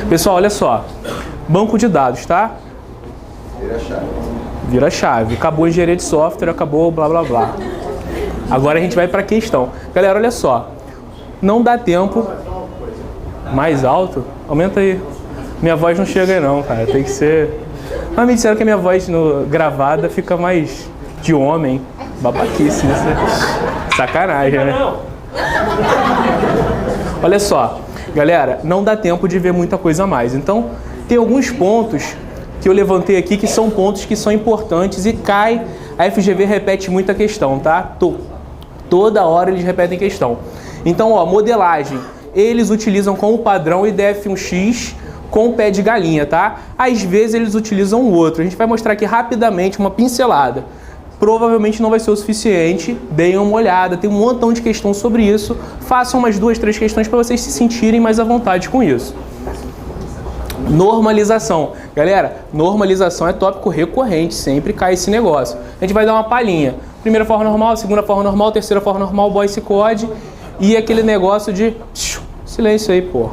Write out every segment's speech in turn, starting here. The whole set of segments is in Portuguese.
Pessoal, olha só. Banco de dados, tá? Vira a chave. Vira a chave. Acabou a engenharia de software, acabou blá blá blá. Agora a gente vai para a questão. Galera, olha só. Não dá tempo. Mais alto? Aumenta aí. Minha voz não chega aí não, cara. Tem que ser... Mas me disseram que a minha voz gravada fica mais de homem. Babaquice, né? Sacanagem, né? Olha só. Galera, não dá tempo de ver muita coisa a mais. Então, tem alguns pontos que eu levantei aqui que são pontos que são importantes e a FGV repete muita questão, tá? Toda hora eles repetem questão. Então, ó, modelagem. Eles utilizam como padrão o IDF1X com pé de galinha, tá? Às vezes eles utilizam o outro. A gente vai mostrar aqui rapidamente uma pincelada. Provavelmente não vai ser o suficiente. Deem uma olhada, tem um montão de questão sobre isso. Façam umas 2, 3 questões para vocês se sentirem mais à vontade com isso. Normalização. Galera, normalização é tópico recorrente, sempre cai esse negócio. A gente vai dar uma palhinha. Primeira forma normal, segunda forma normal, terceira forma normal, voice code e aquele negócio de... Silêncio aí, pô.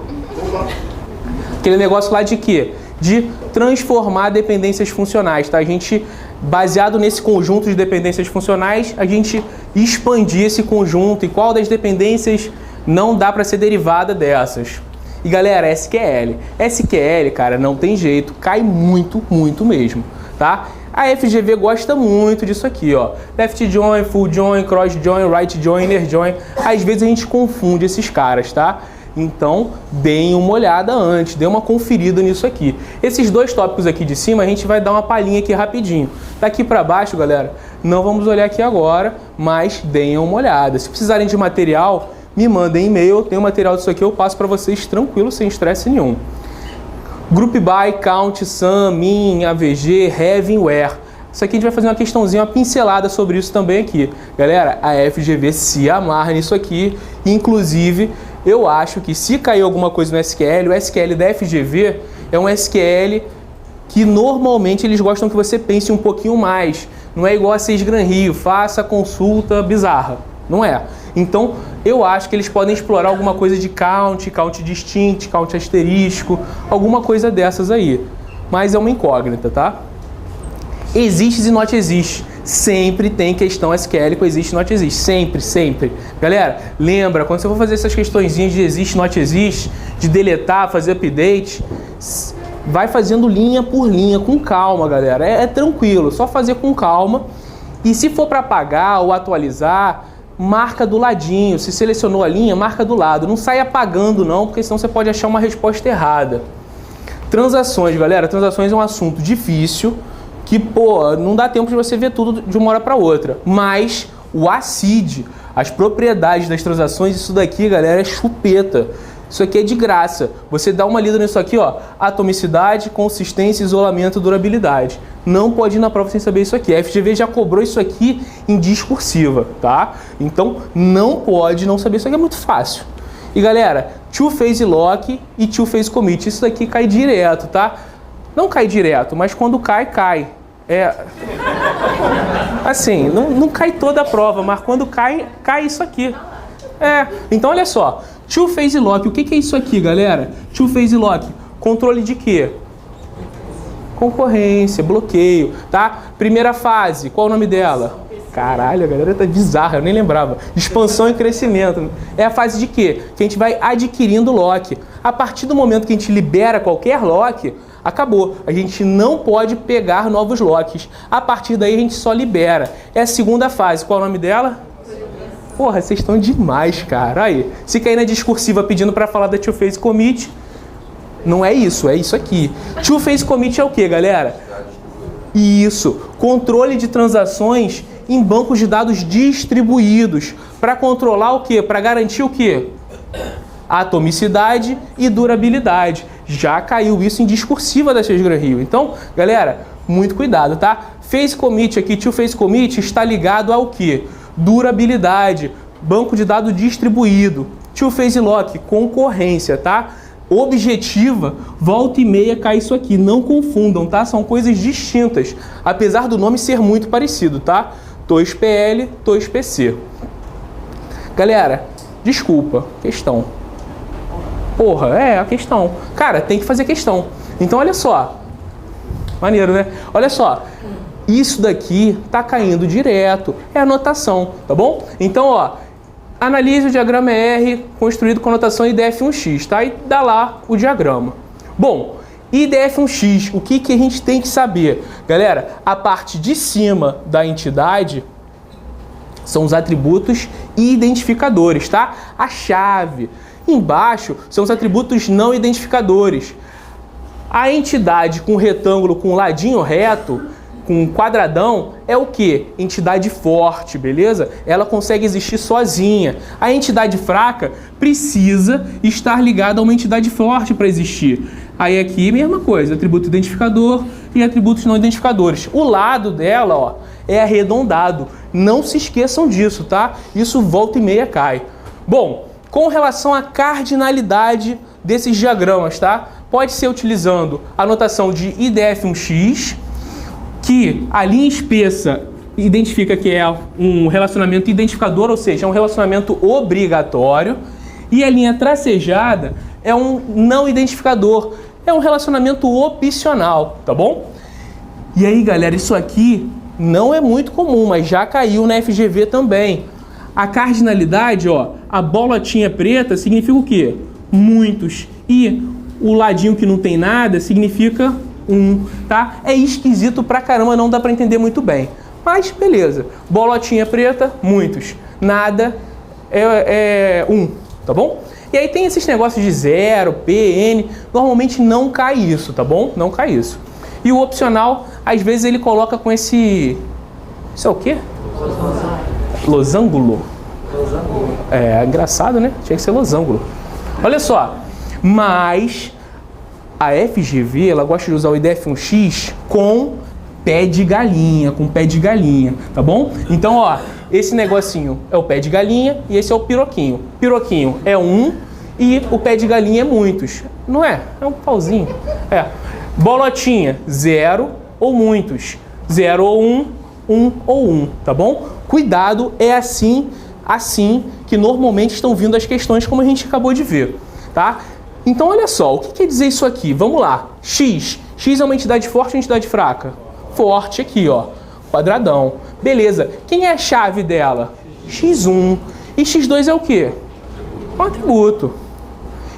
Aquele negócio lá de quê? De transformar dependências funcionais, tá? A gente, baseado nesse conjunto de dependências funcionais, a gente expandir esse conjunto e qual das dependências não dá para ser derivada dessas. E galera, SQL. SQL, cara, não tem jeito, cai muito, muito mesmo, tá? A FGV gosta muito disso aqui, ó. Left join, full join, cross join, right join, inner join. Às vezes a gente confunde esses caras, tá? Então, deem uma olhada antes, dê uma conferida nisso aqui. Esses dois tópicos aqui de cima, a gente vai dar uma palhinha aqui rapidinho. Daqui para baixo, galera, não vamos olhar aqui agora, mas deem uma olhada. Se precisarem de material, me mandem e-mail, eu tenho material disso aqui, eu passo para vocês tranquilo, sem estresse nenhum. Group by, count, sum, min, AVG, have, where. Isso aqui a gente vai fazer uma questãozinha, uma pincelada sobre isso também aqui. Galera, a FGV se amarra nisso aqui, inclusive... Eu acho que se cair alguma coisa no SQL, o SQL da FGV é um SQL que normalmente eles gostam que você pense um pouquinho mais. Não é igual a 6 Gran Rio, faça consulta bizarra. Não é. Então, eu acho que eles podem explorar alguma coisa de count, count distinct, count asterisco, alguma coisa dessas aí. Mas é uma incógnita, tá? Existe e not existe. Sempre tem questão SQL com existe e not existe. Sempre, sempre. Galera, lembra, quando você for fazer essas questõezinhas de existe e not existe, de deletar, fazer update, vai fazendo linha por linha, com calma, galera. É tranquilo, só fazer com calma. E se for para apagar ou atualizar, marca do ladinho. Se selecionou a linha, marca do lado. Não sai apagando não, porque senão você pode achar uma resposta errada. Transações, galera. Transações é um assunto difícil, que, pô, não dá tempo de você ver tudo de uma hora para outra. Mas o ACID, as propriedades das transações, isso daqui, galera, é chupeta. Isso aqui é de graça. Você dá uma lida nisso aqui, ó, atomicidade, consistência, isolamento, durabilidade. Não pode ir na prova sem saber isso aqui. A FGV já cobrou isso aqui em discursiva, tá? Então, não pode não saber isso aqui, é muito fácil. E, galera, two-phase lock e two-phase commit, isso daqui cai direto, tá? Não cai direto, mas quando cai, cai. É... Assim, não cai toda a prova, mas quando cai, cai isso aqui. Então olha só. Two-phase lock, o que é isso aqui, galera? Two-phase lock, controle de quê? Concorrência, bloqueio, tá? Primeira fase, qual o nome dela? Caralho, a galera tá bizarra, eu nem lembrava. Expansão e crescimento. É a fase de quê? Que a gente vai adquirindo lock. A partir do momento que a gente libera qualquer lock, acabou. A gente não pode pegar novos locks. A partir daí a gente só libera. É a segunda fase. Qual é o nome dela? Porra, vocês estão demais, cara. Aí, se cair na discursiva pedindo para falar da two-phase commit, não é isso, é isso aqui. Two-phase commit é o que, galera? Isso, controle de transações em bancos de dados distribuídos. Para controlar o quê? Para garantir o quê? Atomicidade e durabilidade. Já caiu isso em discursiva da 6 Gran Rio. Então, galera, muito cuidado, tá? Phase commit aqui, two-phase commit, está ligado ao quê? Durabilidade, banco de dados distribuído. Two-phase lock, concorrência, tá? Objetiva, volta e meia cai isso aqui. Não confundam, tá? São coisas distintas, apesar do nome ser muito parecido, tá? TOSPL, TOSPC. Galera, desculpa, questão. Porra, é a questão. Cara, tem que fazer questão. Então, olha só. Maneiro, né? Olha só. Isso daqui tá caindo direto. É anotação, tá bom? Então, ó. Analise o diagrama R construído com notação IDF1X, tá? E dá lá o diagrama. Bom, IDF1X, o que a gente tem que saber? Galera, a parte de cima da entidade são os atributos e identificadores, tá? A chave. Embaixo são os atributos não identificadores. A entidade com retângulo com ladinho reto, com quadradão, é o que? Entidade forte, beleza? Ela consegue existir sozinha. A entidade fraca precisa estar ligada a uma entidade forte para existir. Aí aqui, mesma coisa, atributo identificador e atributos não identificadores. O lado dela, ó, é arredondado. Não se esqueçam disso, tá? Isso volta e meia cai. Bom, com relação à cardinalidade desses diagramas, tá? Pode ser utilizando a notação de IDF1X, que a linha espessa identifica que é um relacionamento identificador, ou seja, é um relacionamento obrigatório, e a linha tracejada é um não identificador, é um relacionamento opcional, tá bom? E aí, galera, isso aqui não é muito comum, mas já caiu na FGV também. A cardinalidade, ó, a bolotinha preta significa o quê? Muitos. E o ladinho que não tem nada significa tá? É esquisito pra caramba, não dá pra entender muito bem. Mas, beleza. Bolotinha preta, muitos. Nada é tá bom? E aí tem esses negócios de 0, P, N. Normalmente não cai isso, tá bom? Não cai isso. E o opcional, às vezes ele coloca com esse... Isso é o quê? Losango. É engraçado, né? Tinha que ser losango. Olha só. Mas... a FGV, ela gosta de usar o IDF1X com pé de galinha, tá bom? Então, ó, esse negocinho é o pé de galinha e esse é o piroquinho. Piroquinho é 1 e o pé de galinha é muitos. Não é? É um pauzinho. É. Bolotinha, 0 ou muitos. 0 ou 1, 1 ou 1, tá bom? Cuidado, é assim que normalmente estão vindo as questões, como a gente acabou de ver, tá? Então, olha só, o que quer dizer isso aqui? Vamos lá. X. X é uma entidade forte ou uma entidade fraca? Forte aqui, ó. Quadradão. Beleza. Quem é a chave dela? X1. E X2 é o quê? Um atributo.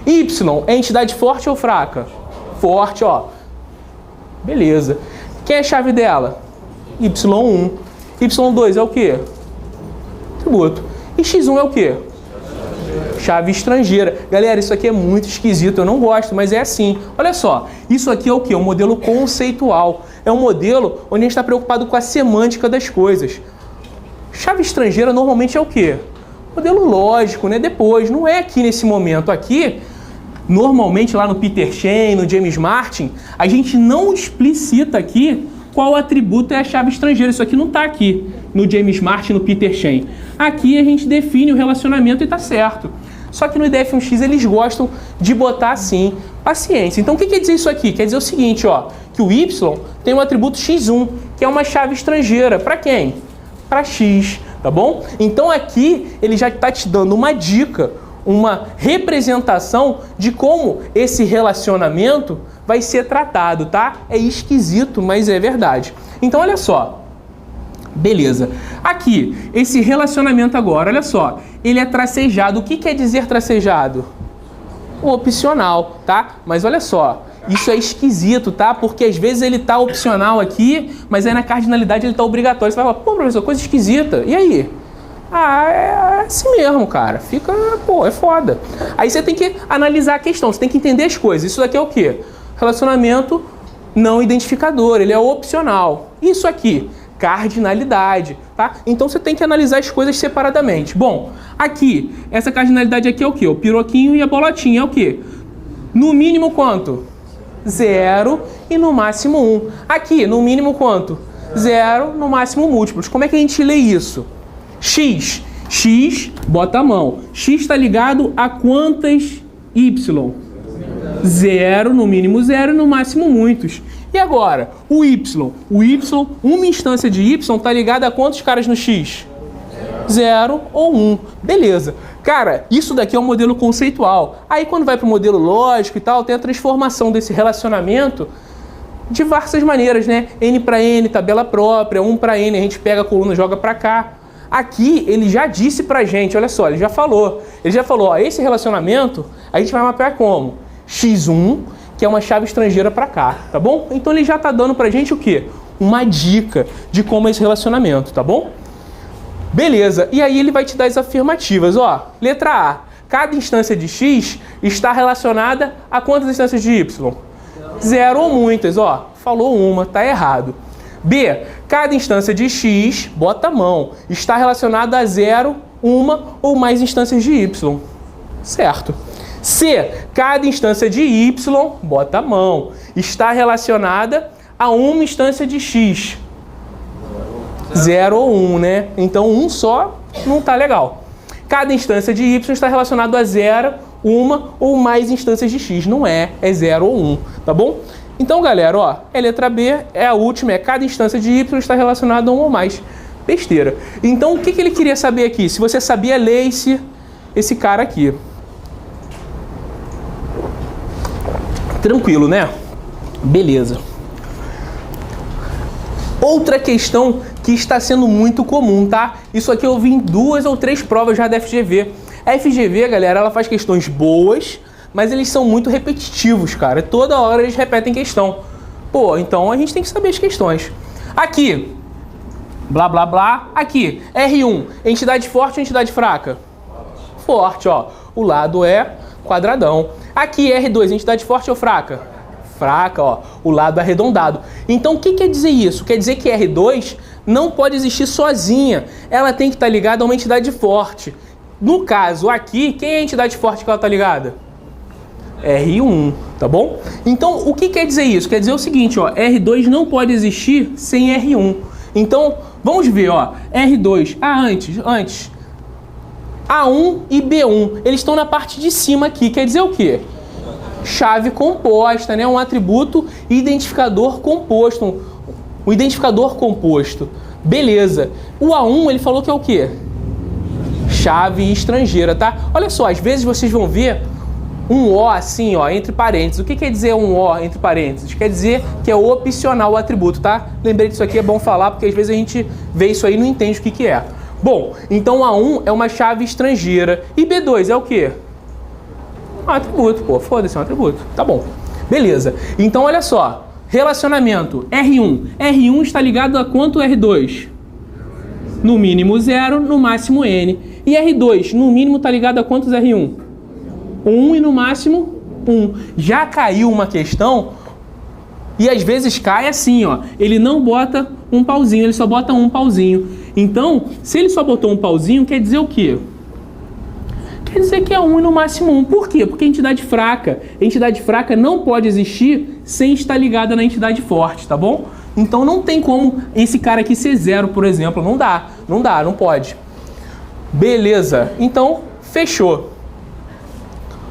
Y é entidade forte ou fraca? Forte, ó. Beleza. Quem é a chave dela? Y1. Y2 é o quê? Atributo. E X1 é o quê? Chave estrangeira. Galera, isso aqui é muito esquisito, eu não gosto, mas é assim. Olha só, isso aqui é o quê? Um modelo conceitual. É um modelo onde a gente está preocupado com a semântica das coisas. Chave estrangeira normalmente é o quê? Modelo lógico, né? Depois, não é aqui nesse momento. Aqui, normalmente lá no Peter Shane, no James Martin, a gente não explicita aqui qual atributo é a chave estrangeira. Isso aqui não está aqui no James Martin, no Peter Shane. Aqui a gente define o relacionamento e está certo. Só que no IDF1X eles gostam de botar assim, paciência. Então o que quer dizer isso aqui? Quer dizer o seguinte, ó, que o Y tem um atributo X1, que é uma chave estrangeira. Para quem? Para X, tá bom? Então aqui ele já está te dando uma dica, uma representação de como esse relacionamento vai ser tratado, tá? É esquisito, mas é verdade. Então olha só. Beleza. Aqui, esse relacionamento agora, olha só, ele é tracejado. O que quer dizer tracejado? Opcional, tá? Mas olha só, isso é esquisito, tá? Porque às vezes ele tá opcional aqui, mas aí na cardinalidade ele tá obrigatório. Você vai falar, pô, professor, coisa esquisita. E aí? Ah, é assim mesmo, cara. Fica, pô, é foda. Aí você tem que analisar a questão, você tem que entender as coisas. Isso daqui é o quê? Relacionamento não identificador, ele é opcional. Isso aqui, cardinalidade, tá? Então você tem que analisar as coisas separadamente. Bom, aqui, essa cardinalidade aqui é o quê? O piroquinho e a bolotinha é o quê? No mínimo quanto? 0 e no máximo 1. Aqui, no mínimo quanto? 0, no máximo múltiplos. Como é que a gente lê isso? X. X, bota a mão. X está ligado a quantas Y? 0, no mínimo 0 e no máximo muitos. E agora, o Y? O Y, uma instância de Y está ligada a quantos caras no X? 0 ou 1. Beleza. Cara, isso daqui é um modelo conceitual. Aí quando vai para o modelo lógico e tal, tem a transformação desse relacionamento de diversas maneiras, né? N para N, tabela própria, 1 para N, a gente pega a coluna e joga para cá. Aqui ele já disse pra gente, olha só, ele já falou, ó, esse relacionamento a gente vai mapear como? X1, que é uma chave estrangeira para cá, tá bom? Então ele já tá dando pra gente o quê? Uma dica de como é esse relacionamento, tá bom? Beleza, e aí ele vai te dar as afirmativas, ó. Letra A, cada instância de X está relacionada a quantas instâncias de Y? 0 ou muitas, ó. Falou uma, tá errado. B, cada instância de X, bota a mão, está relacionada a 0, uma ou mais instâncias de Y. Certo. C, cada instância de Y, bota a mão, está relacionada a uma instância de X. 0 ou 1, né? Então 1 só não tá legal. Cada instância de Y está relacionado a 0, uma ou mais instâncias de X. Não é 0 ou 1, tá bom? Então, galera, ó, a letra B é a última, é cada instância de Y está relacionada a 1 ou mais. Besteira. Então, o que ele queria saber aqui? Se você sabia ler esse cara aqui. Tranquilo, né? Beleza. Outra questão que está sendo muito comum, tá? Isso aqui eu vi em 2 ou 3 provas já da FGV. A FGV, galera, ela faz questões boas, mas eles são muito repetitivos, cara. Toda hora eles repetem questão. Pô, então a gente tem que saber as questões. Aqui, blá, blá, blá. Aqui, R1, entidade forte ou entidade fraca? Forte, ó. O lado é quadradão. Aqui, R2, entidade forte ou fraca? Fraca, ó. O lado é arredondado. Então, o que quer dizer isso? Quer dizer que R2 não pode existir sozinha. Ela tem que estar ligada a uma entidade forte. No caso, aqui, quem é a entidade forte que ela está ligada? R1, tá bom? Então, o que quer dizer isso? Quer dizer o seguinte, ó, R2 não pode existir sem R1. Então, vamos ver, ó, R2, antes, A1 e B1, eles estão na parte de cima aqui, quer dizer o quê? Chave composta, né? Um atributo identificador composto, um identificador composto. Beleza. O A1, ele falou que é o quê? Chave estrangeira, tá? Olha só, às vezes vocês vão ver um O assim, ó, entre parênteses. O que quer dizer um O entre parênteses? Quer dizer que é opcional o atributo, tá? Lembrei disso aqui, é bom falar, porque às vezes a gente vê isso aí e não entende o que é. Bom, então A1 é uma chave estrangeira. E B2 é o quê? Um atributo, pô, foda-se, é um atributo. Tá bom. Beleza. Então, olha só. Relacionamento R1. R1 está ligado a quanto R2? No mínimo 0, no máximo N. E R2, no mínimo, está ligado a quantos R1? 1 e no máximo 1. Já caiu uma questão e às vezes cai assim, ó. Ele não bota um pauzinho, ele só bota um pauzinho. Então, se ele só botou um pauzinho, quer dizer o quê? Quer dizer que é 1 e no máximo 1. Por quê? Porque é entidade fraca. A entidade fraca não pode existir sem estar ligada na entidade forte, tá bom? Então não tem como esse cara aqui ser 0, por exemplo. Não dá, não pode. Beleza, então fechou.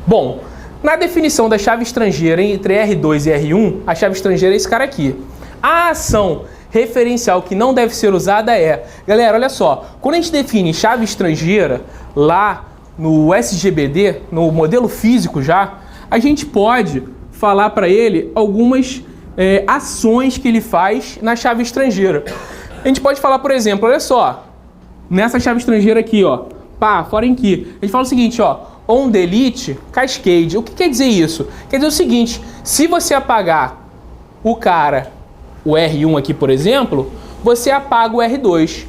Bom, na definição da chave estrangeira entre R2 e R1, a chave estrangeira é esse cara aqui. A ação referencial que não deve ser usada é... Galera, olha só, quando a gente define chave estrangeira lá no SGBD, no modelo físico já, a gente pode falar para ele algumas ações que ele faz na chave estrangeira. A gente pode falar, por exemplo, olha só, nessa chave estrangeira aqui, ó, pá, foreign key, a gente fala o seguinte, ó, on delete cascade. O que quer dizer isso? Quer dizer o seguinte, se você apagar o cara, o R1 aqui, por exemplo, você apaga o R2.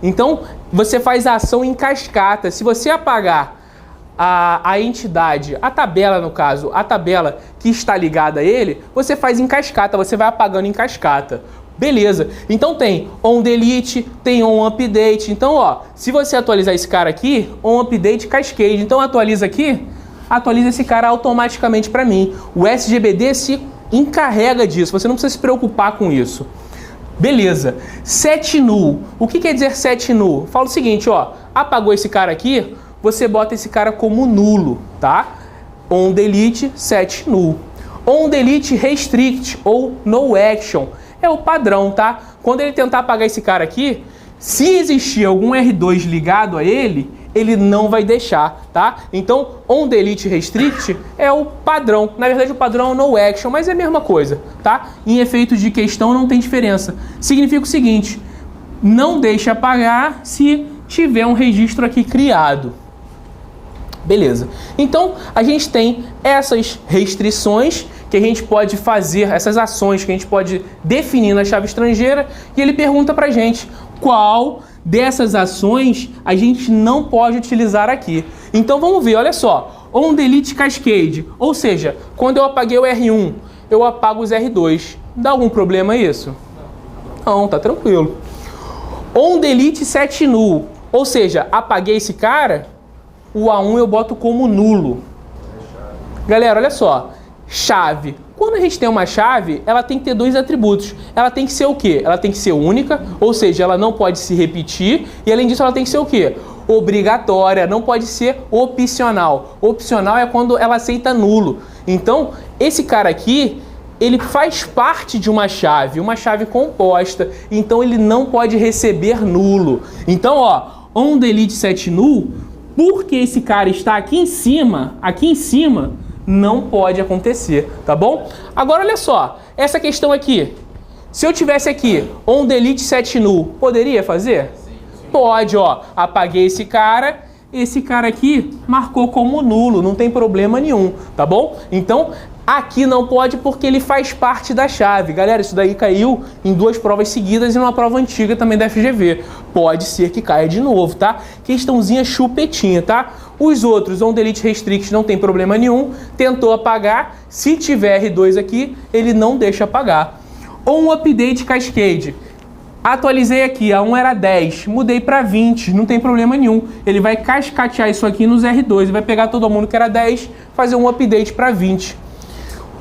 Então, você faz a ação em cascata. Se você apagar a entidade, a tabela no caso, a tabela que está ligada a ele, você faz em cascata, você vai apagando em cascata. Beleza. Então tem on delete, tem on update. Então, ó, se você atualizar esse cara aqui, on update cascade. Então atualiza aqui, atualiza esse cara automaticamente para mim. O SGBD se encarrega disso, você não precisa se preocupar com isso. Beleza. Set null. O que quer dizer set null? Fala o seguinte, ó, apagou esse cara aqui, você bota esse cara como nulo, tá? On delete, set null. On delete restrict ou no action. É o padrão, tá? Quando ele tentar apagar esse cara aqui, se existir algum R2 ligado a ele, ele não vai deixar, tá? Então, on delete restrict é o padrão. Na verdade, o padrão é o no action, mas é a mesma coisa, tá? Em efeito de questão não tem diferença. Significa o seguinte, não deixa apagar se tiver um registro aqui criado. Beleza. Então, a gente tem essas restrições que a gente pode fazer, essas ações que a gente pode definir na chave estrangeira, e ele pergunta pra gente qual dessas ações a gente não pode utilizar aqui. Então vamos ver, olha só, on delete cascade, ou seja, quando eu apaguei o R1, eu apago os R2. Dá algum problema isso? Não, tá tranquilo. On delete set null, ou seja, apaguei esse cara, o A1 eu boto como nulo. Galera, olha só, chave. Quando a gente tem uma chave, ela tem que ter dois atributos. Ela tem que ser o quê? Ela tem que ser única, ou seja, ela não pode se repetir. E além disso, ela tem que ser o quê? Obrigatória, não pode ser opcional. Opcional é quando ela aceita nulo. Então, esse cara aqui, ele faz parte de uma chave composta. Então, ele não pode receber nulo. Então, ó, on delete set null, porque esse cara está aqui em cima, não pode acontecer, tá bom? Agora olha só, essa questão aqui, se eu tivesse aqui on delete set null, poderia fazer? Sim. Pode, ó, apaguei esse cara aqui marcou como nulo, não tem problema nenhum, tá bom? Então, aqui não pode porque ele faz parte da chave. Galera, isso daí caiu em 2 provas seguidas e numa prova antiga também da FGV. Pode ser que caia de novo, tá? Questãozinha chupetinha, tá? Os outros, on delete restrict, não tem problema nenhum. Tentou apagar. Se tiver R2 aqui, ele não deixa apagar. On update cascade. Atualizei aqui, a 1 era 10, mudei para 20, não tem problema nenhum. Ele vai cascatear isso aqui nos R2, ele vai pegar todo mundo que era 10, fazer um update para 20.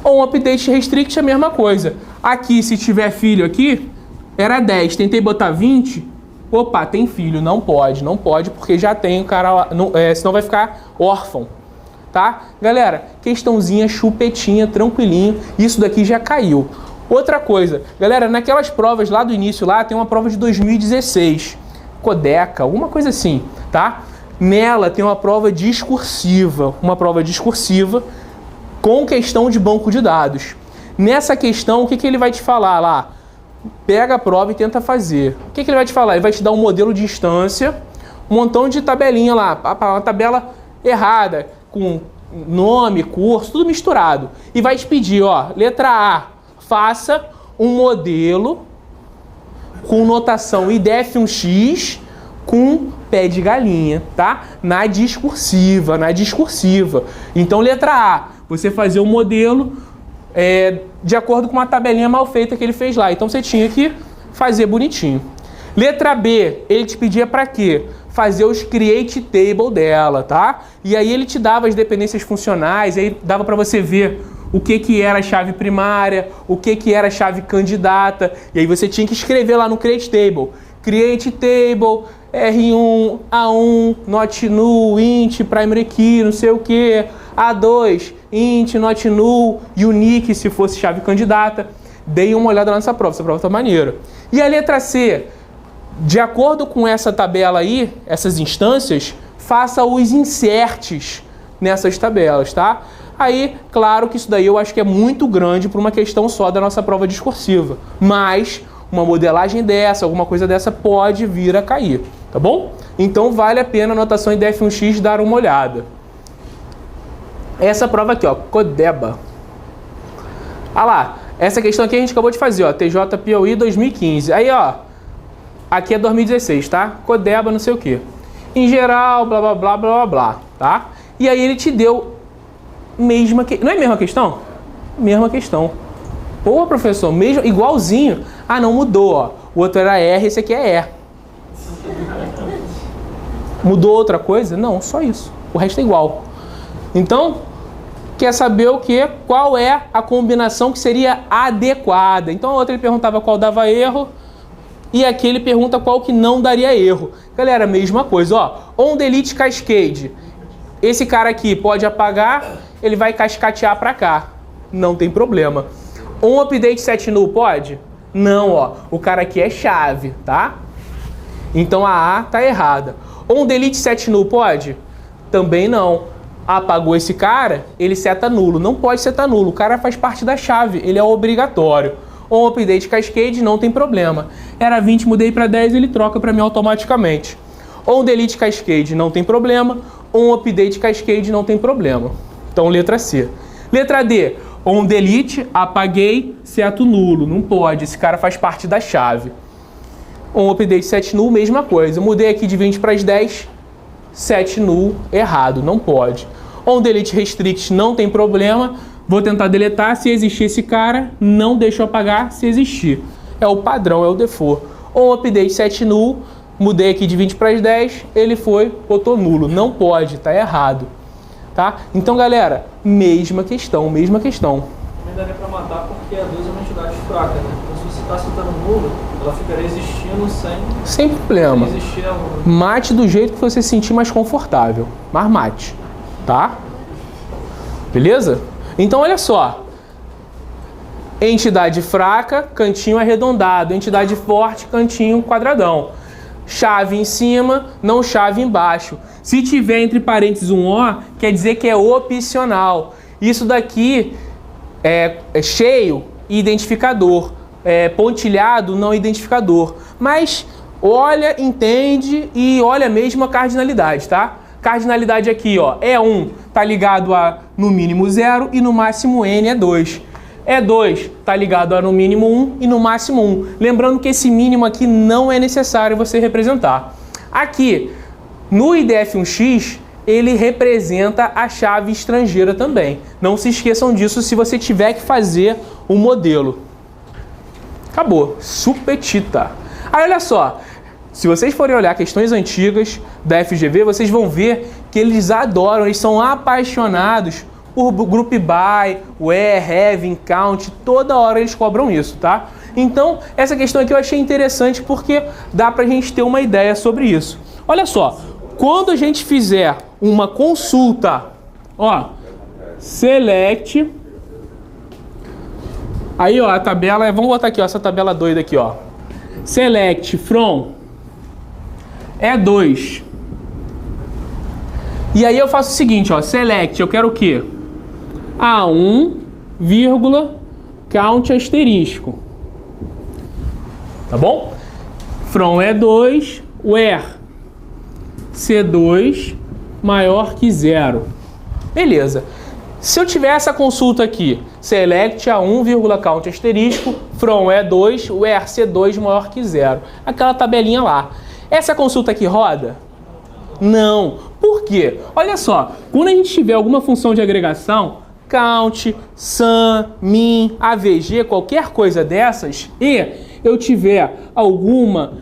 On update restrict é a mesma coisa. Aqui, se tiver filho aqui, era 10, tentei botar 20, opa, tem filho, não pode, porque já tem o cara lá, senão vai ficar órfão, tá? Galera, questãozinha chupetinha, tranquilinho, isso daqui já caiu. Outra coisa, galera, naquelas provas lá do início, lá tem uma prova de 2016, Codeca, alguma coisa assim, tá? Nela tem uma prova discursiva, com questão de banco de dados. Nessa questão, o que ele vai te falar lá? Pega a prova e tenta fazer. O que ele vai te falar? Ele vai te dar um modelo de instância, um montão de tabelinha lá, uma tabela errada, com nome, curso, tudo misturado. E vai te pedir, ó, letra A, faça um modelo com notação IDF1X com pé de galinha, tá? Na discursiva. Então, letra A, você fazer o modelo de acordo com uma tabelinha mal feita que ele fez lá. Então, você tinha que fazer bonitinho. Letra B, ele te pedia para quê? Fazer os create table dela, tá? E aí ele te dava as dependências funcionais, aí dava para você ver o que era a chave primária, o que era a chave candidata, e aí você tinha que escrever lá no create table. Create table, R1, A1, not null, int, primary key, não sei o que, A2, int, not null, unique se fosse chave candidata. Dei uma olhada nessa prova tá maneira. E a letra C, de acordo com essa tabela aí, essas instâncias, faça os inserts nessas tabelas, tá? Aí, claro que isso daí eu acho que é muito grande para uma questão só da nossa prova discursiva, mas uma modelagem dessa, alguma coisa dessa pode vir a cair, tá bom? Então vale a pena a notação IDF1X dar uma olhada. Essa prova aqui, ó, Codeba. Ah lá, essa questão aqui a gente acabou de fazer, ó, TJ Piauí 2015. Aí, ó, aqui é 2016, tá? Codeba não sei o que. Em geral, blá, blá, blá, blá, blá, blá, tá? E aí ele te deu mesma que... Não é a mesma questão? Mesma questão. Pô, professor, mesmo, igualzinho. Ah, não, mudou, ó. O outro era R, esse aqui é E. Mudou outra coisa? Não, só isso. O resto é igual. Então, quer saber o quê? Qual é a combinação que seria adequada? Então, a outra ele perguntava qual dava erro e aqui ele pergunta qual que não daria erro. Galera, mesma coisa, ó. On delete cascade. Esse cara aqui pode apagar, ele vai cascatear para cá. Não tem problema. On update set null pode? Não, ó. O cara aqui é chave, tá? Então a A tá errada. On delete set null pode? Também não. Apagou esse cara, ele seta nulo. Não pode setar nulo, o cara faz parte da chave, ele é obrigatório. On update cascade não tem problema. Era 20, mudei para 10, ele troca para mim automaticamente. On delete cascade não tem problema. On update cascade não tem problema. Então letra C. Letra D. On delete, apaguei, seto nulo. Não pode, esse cara faz parte da chave. On update set null, mesma coisa. Eu mudei aqui de 20 para as 10, set null, errado, não pode. On delete restrict não tem problema. Vou tentar deletar, se existir esse cara, não deixo apagar se existir. É o padrão, é o default. On update set null, mudei aqui de 20 para as 10, ele foi, botou nulo. Não pode, tá errado. Tá? Então, galera, mesma questão, mesma questão. Também daria para matar porque a 2 é uma entidade fraca, né? Então, se você está citando nulo, ela ficaria existindo sem problema. Sem existir a 1. Mate do jeito que você se sentir mais confortável. Mas mate, tá? Beleza? Então, olha só. Entidade fraca, cantinho arredondado. Entidade forte, cantinho quadradão. Chave em cima, não chave embaixo. Se tiver entre parênteses um O, quer dizer que é opcional. Isso daqui é cheio e identificador. Pontilhado, não identificador. Mas olha, entende e olha mesmo a cardinalidade, tá? Cardinalidade aqui, ó, E1 tá ligado a no mínimo 0 e no máximo N é 2. E2 tá ligado a no mínimo 1 e no máximo 1. Lembrando que esse mínimo aqui não é necessário você representar. Aqui, no IDF1X, ele representa a chave estrangeira também. Não se esqueçam disso se você tiver que fazer um modelo. Acabou. Supetita. Aí, olha só. Se vocês forem olhar questões antigas da FGV, vocês vão ver que eles adoram, eles são apaixonados por group by, where, having, count, toda hora eles cobram isso, tá? Então, essa questão aqui eu achei interessante porque dá pra gente ter uma ideia sobre isso. Olha só, quando a gente fizer uma consulta, ó, select, aí ó, a tabela, vamos botar aqui ó, essa tabela doida aqui ó, select from E2. E aí eu faço o seguinte, ó, select, eu quero o quê? A1, count asterisco. Tá bom? From E2, where C2 maior que 0. Beleza. Se eu tiver essa consulta aqui, select A1, count asterisco, from E2, where C2 maior que 0. Aquela tabelinha lá. Essa consulta aqui roda? Não. Por quê? Olha só, quando a gente tiver alguma função de agregação, count, sum, min, AVG, qualquer coisa dessas, e eu tiver alguma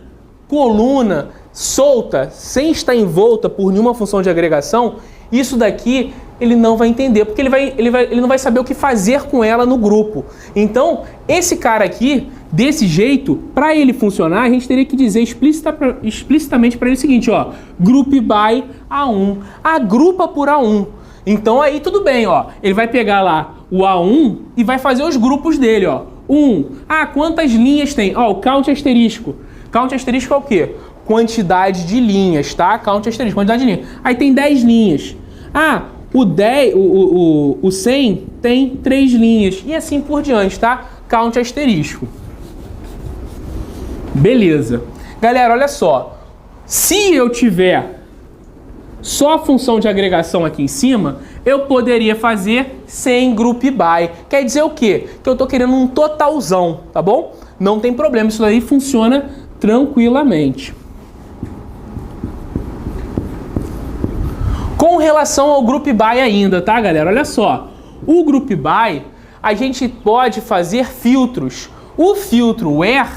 coluna solta, sem estar envolta por nenhuma função de agregação, isso daqui ele não vai entender, porque ele não vai saber o que fazer com ela no grupo. Então, esse cara aqui, desse jeito, para ele funcionar, a gente teria que dizer explicitamente para ele o seguinte, ó, group by A1, agrupa por A1. Então aí tudo bem, ó, ele vai pegar lá o A1 e vai fazer os grupos dele, ó. 1, quantas linhas tem? Ó, o count asterisco. Count asterisco é o quê? Quantidade de linhas, tá? Count asterisco, quantidade de linhas. Aí tem 10 linhas. O 100 tem 3 linhas. E assim por diante, tá? Count asterisco. Beleza. Galera, olha só. Se eu tiver só a função de agregação aqui em cima, eu poderia fazer sem group by. Quer dizer o quê? Que eu estou querendo um totalzão, tá bom? Não tem problema, isso daí funciona tranquilamente. Com relação ao group by ainda, tá, galera? Olha só. O group by, a gente pode fazer filtros. O filtro where,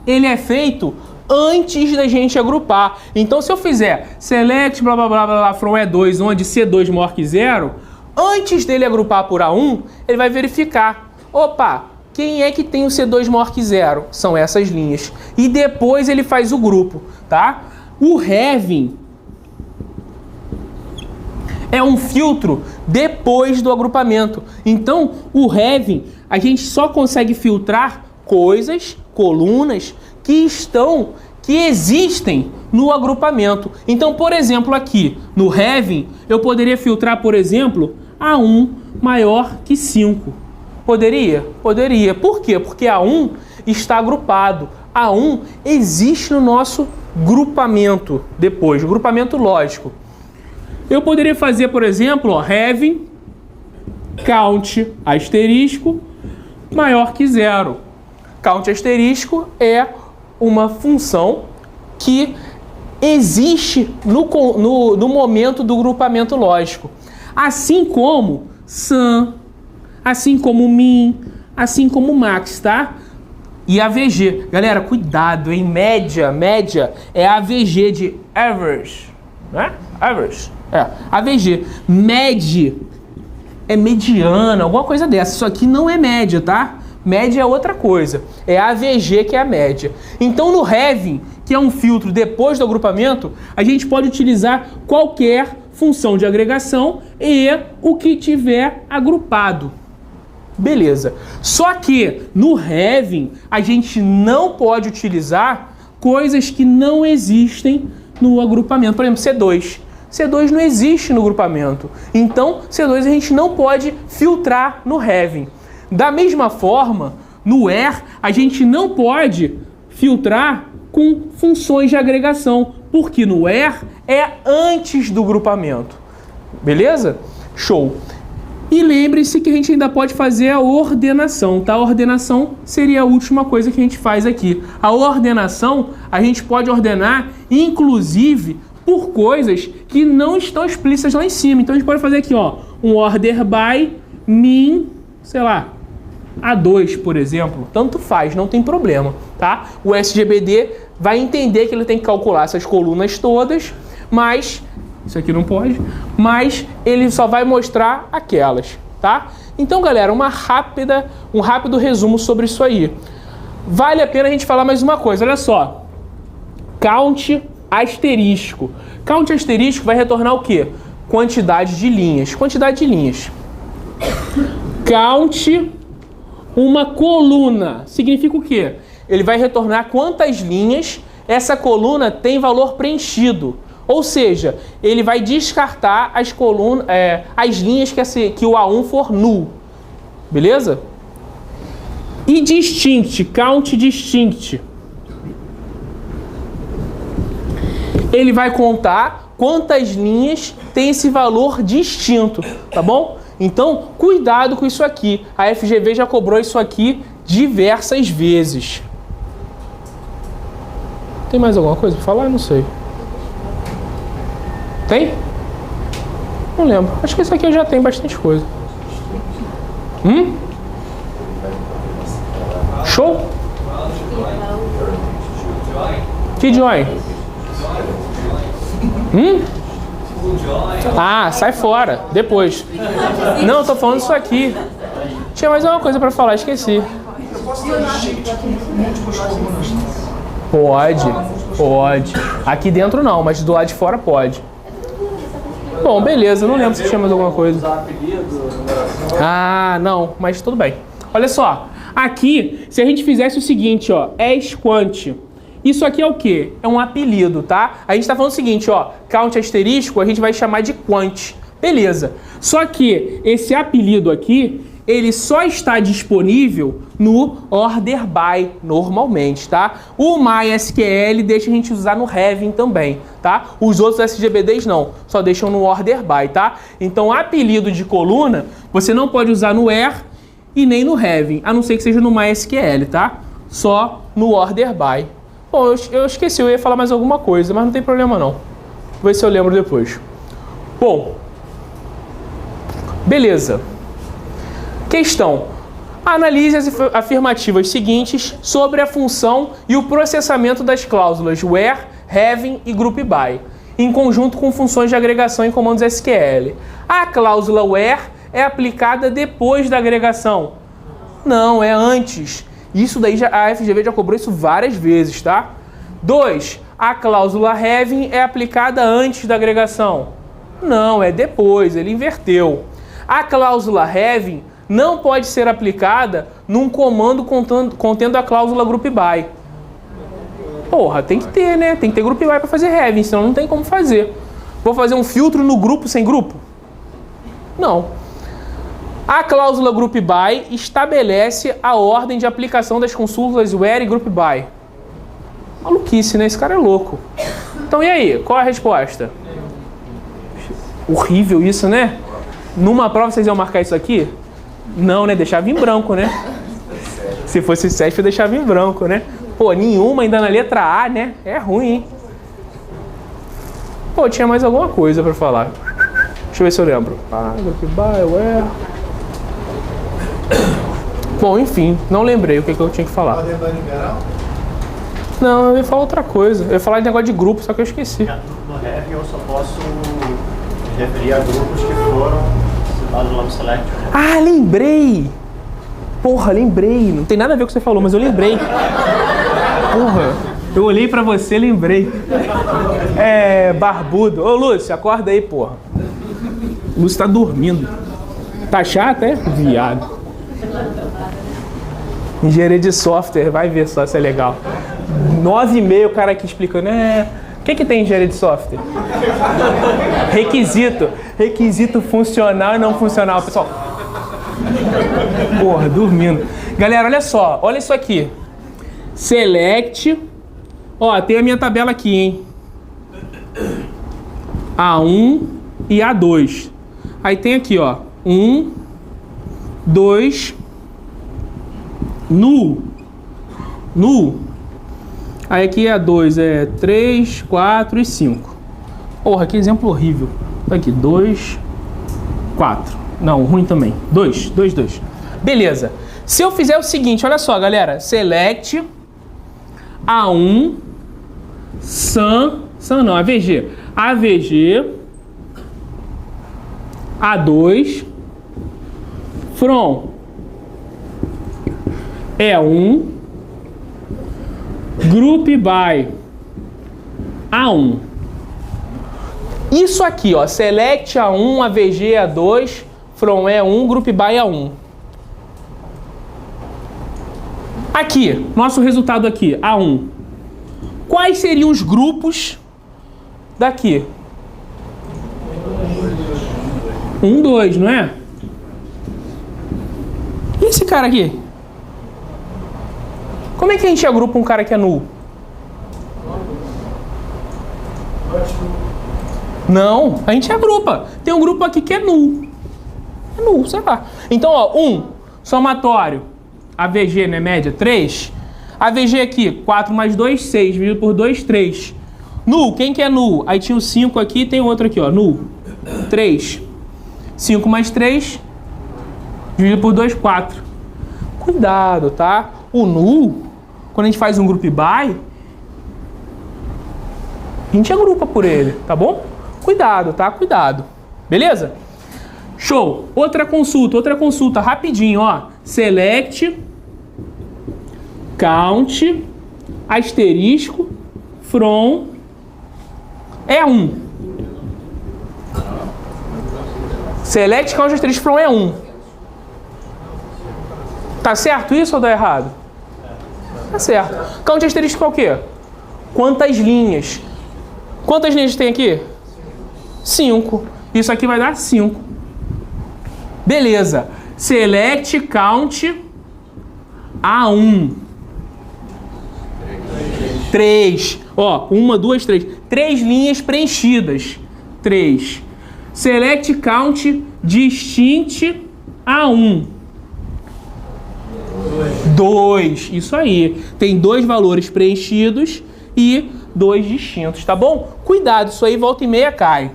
ele é feito antes da gente agrupar. Então, se eu fizer select blá blá blá blá from E2, onde C2 maior que 0, antes dele agrupar por A1, ele vai verificar. Opa, quem é que tem o C2 maior que 0? São essas linhas. E depois ele faz o grupo, tá? O having é um filtro depois do agrupamento. Então, o having, a gente só consegue filtrar coisas, colunas, que existem no agrupamento. Então, por exemplo, aqui no having, eu poderia filtrar, por exemplo, A1 maior que 5. Poderia? Poderia. Por quê? Porque A1 está agrupado. A1 existe no nosso grupamento depois, grupamento lógico. Eu poderia fazer, por exemplo, ó, having count asterisco maior que 0. Count asterisco é uma função que existe no momento do grupamento lógico. Assim como sum, assim como min, assim como max, tá? E AVG. Galera, cuidado, hein? Média é AVG de average, né? Average. AVG. Med é mediana, alguma coisa dessa. Isso aqui não é média, tá? Média é outra coisa. É AVG que é a média. Então, no having, que é um filtro depois do agrupamento, a gente pode utilizar qualquer função de agregação e o que tiver agrupado. Beleza. Só que no having a gente não pode utilizar coisas que não existem no agrupamento. Por exemplo, C2. C2 não existe no grupamento. Então, C2 a gente não pode filtrar no having. Da mesma forma, no where a gente não pode filtrar com funções de agregação, porque no where é antes do grupamento. Beleza? Show. E lembre-se que a gente ainda pode fazer a ordenação, tá? A ordenação seria a última coisa que a gente faz aqui. A ordenação, a gente pode ordenar, inclusive, por coisas que não estão explícitas lá em cima. Então, a gente pode fazer aqui, ó, um order by min, sei lá, A2, por exemplo. Tanto faz, não tem problema, tá? O SGBD vai entender que ele tem que calcular essas colunas todas, mas... isso aqui não pode, mas ele só vai mostrar aquelas, tá? Então, galera, um rápido resumo sobre isso aí. Vale a pena a gente falar mais uma coisa, olha só. Count asterisco. Count asterisco vai retornar o quê? Quantidade de linhas. Quantidade de linhas. Count uma coluna. Significa o quê? Ele vai retornar quantas linhas essa coluna tem valor preenchido. Ou seja, ele vai descartar as colunas, as linhas que o A1 for null. Beleza? E distinct, count distinct. Ele vai contar quantas linhas tem esse valor distinto, tá bom? Então, cuidado com isso aqui. A FGV já cobrou isso aqui diversas vezes. Tem mais alguma coisa para falar? Não sei. Tem? Não lembro. Acho que isso aqui já tem bastante coisa. Show? Que join? Ah, sai fora. Depois. Não, eu tô falando isso aqui. Tinha mais uma coisa pra falar, esqueci. Eu posso ter distinct com múltiplas colunas? Pode. Aqui dentro não, mas do lado de fora pode. Bom, beleza, não lembro se tinha mais alguma coisa. Ah, não, mas tudo bem. Olha só, aqui, se a gente fizesse o seguinte, ó, quant. Isso aqui é o quê? É um apelido, tá? A gente tá falando o seguinte, ó, count asterisco a gente vai chamar de quant. Beleza. Só que esse apelido aqui, ele só está disponível no order by, normalmente, tá? O MySQL deixa a gente usar no having também, tá? Os outros SGBDs não, só deixam no order by, tá? Então, apelido de coluna, você não pode usar no where e nem no having, a não ser que seja no MySQL, tá? Só no order by. Bom, eu esqueci, eu ia falar mais alguma coisa, mas não tem problema não. Vou ver se eu lembro depois. Bom, beleza. Questão. Analise as afirmativas seguintes sobre a função e o processamento das cláusulas where, having e group by, em conjunto com funções de agregação em comandos SQL. A cláusula where é aplicada depois da agregação? Não, é antes. Isso daí a FGV já cobrou isso várias vezes, tá? 2. A cláusula having é aplicada antes da agregação? Não, é depois, ele inverteu. A cláusula having não pode ser aplicada num comando contendo a cláusula group by. Porra, tem que ter, né? Tem que ter grupo by pra fazer having, senão não tem como fazer. Vou fazer um filtro no grupo sem grupo? Não. A cláusula group by estabelece a ordem de aplicação das consultas where e group by. Maluquice, né? Esse cara é louco. Então, e aí? Qual a resposta? Horrível isso, né? Numa prova vocês iam marcar isso aqui? Não, né? Deixava em branco, né? Se fosse 7, eu deixava em branco, né? Pô, nenhuma ainda na letra A, né? É ruim, hein? Pô, tinha mais alguma coisa pra falar. Deixa eu ver se eu lembro. Group by, where... Bom, enfim, não lembrei o que eu tinha que falar. Não, eu ia falar outra coisa. Eu ia falar de negócio de grupo, só que eu esqueci. No having eu só posso referir a grupos que foram citados lá no select. Ah, lembrei! Porra, lembrei. Não tem nada a ver com o que você falou, mas eu lembrei. Porra, eu olhei pra você e lembrei. É, barbudo. Ô, Lúcio, acorda aí, porra. O Lúcio tá dormindo. Tá chato, é? Viado. Engenharia de software, vai ver só se é legal. 9h30 o cara aqui explicando. O que tem engenharia de software? Requisito funcional e não funcional, pessoal. Porra, dormindo. Galera, olha só. Olha isso aqui. Select. Ó, tem a minha tabela aqui, hein? A1 e A2. Aí tem aqui, ó. 1, 2, null. Aí aqui A2 é 3, 4 e 5. Porra, que exemplo horrível. Aqui, 2, 4. Não, ruim também. 2. Beleza. Se eu fizer o seguinte, olha só, galera. Select A1 sum não, AVG. AVG A2 from E1 group by A1. Isso aqui, ó, select A1, AVG A2 from E1 group by A1. Aqui, nosso resultado aqui, A1. Quais seriam os grupos daqui? 1, 2, não é? E esse cara aqui? Como é que a gente agrupa um cara que é null? Não, a gente agrupa. Tem um grupo aqui que é null. É null, sei lá. Então, ó, 1, somatório. AVG, né, média, 3. AVG aqui, 4 mais 2, 6. Dividido por 2, 3. Null, quem que é null? Aí tinha o 5 aqui, tem outro aqui, ó, null. 3. 5 mais 3. Dividido por 2, 4. Cuidado, tá? O null, quando a gente faz um group by, a gente agrupa por ele, tá bom? Cuidado, tá? Cuidado. Beleza? Show. Outra consulta, rapidinho, ó. Select, count, asterisco, from, E1. Select, count, asterisco, from, E1. Tá certo isso ou tá errado? Tá certo. Count asterisco é o quê? Quantas linhas? Quantas linhas tem aqui? 5. Isso aqui vai dar 5. Beleza. Select count A1. 3. Ó, 1, 2, 3. 3 linhas preenchidas. 3. Select count distinct A1. 2. Isso aí. Tem 2 valores preenchidos e 2 distintos, tá bom? Cuidado, isso aí volta e meia cai.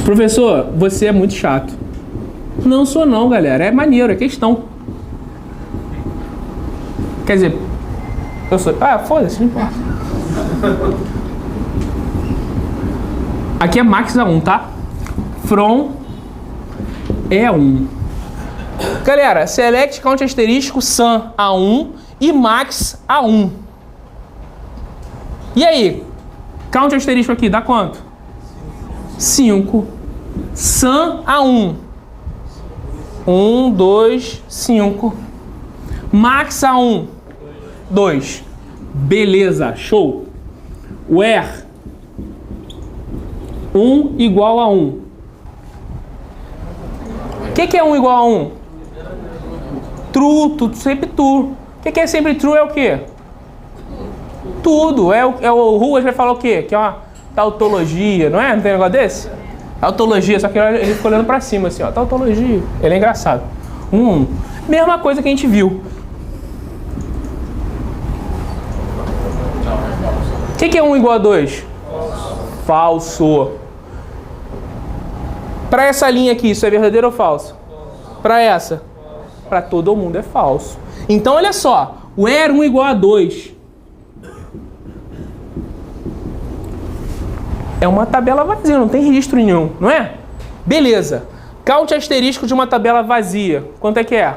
Professor, você é muito chato. Não sou não, galera. É maneiro, é questão. Quer dizer, eu sou... Ah, foda-se, não importa. Aqui é max A1, tá? From E1. Galera, select count asterisco sum A1 e max A1. E aí? Count asterisco aqui, dá quanto? 5. Sum A1. 1, 2, 5. Max a 1, 2. Beleza, show. Where 1 igual a 1. O que é 1 igual a 1? True, sempre true. O que é sempre true é o quê? Tudo. O Ruas vai falar o quê? Que é uma tautologia, não é? Não tem negócio desse? Tautologia, só que ele fica olhando pra cima assim, ó. Tautologia. Ele é engraçado. Mesma coisa que a gente viu. O que é 1 igual a 2? Falso. Para essa linha aqui, isso é verdadeiro ou falso? Para essa? Para todo mundo é falso. Então, olha só. Where 1 igual a 2. É uma tabela vazia, não tem registro nenhum, não é? Beleza. Count asterisco de uma tabela vazia. Quanto é que é?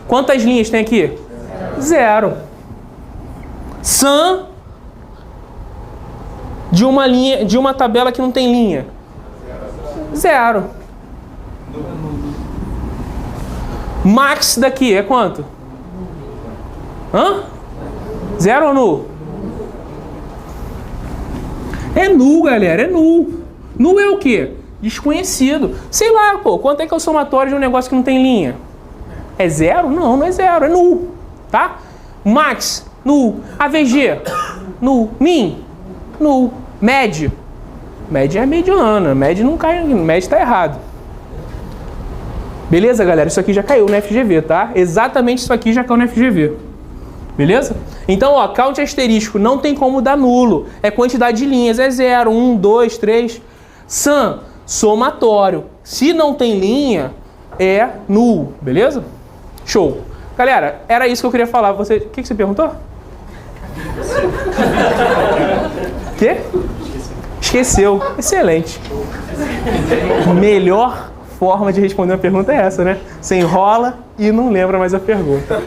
Quantas linhas tem aqui? 0. Sum de uma tabela que não tem linha. 0. Max daqui é quanto? 0 ou null? É null, galera, é null. Null é o quê? Desconhecido. Sei lá, pô, quanto é que é o somatório de um negócio que não tem linha? É 0? Não, não é 0, é null, tá? Max, null. AVG, null. Min, null. Med. Med é mediana, med não cai, med tá errado. Beleza, galera? Isso aqui já caiu no FGV, tá? Exatamente isso aqui já caiu no FGV. Beleza? Então, ó, count asterisco não tem como dar nulo. É quantidade de linhas, é 0, 1, 2, 3. Sum, somatório. Se não tem linha, é null. Beleza? Show. Galera, era isso que eu queria falar. O que você perguntou? Quê? Esqueceu. Excelente. Melhor forma de responder uma pergunta é essa, né? Você enrola e não lembra mais a pergunta.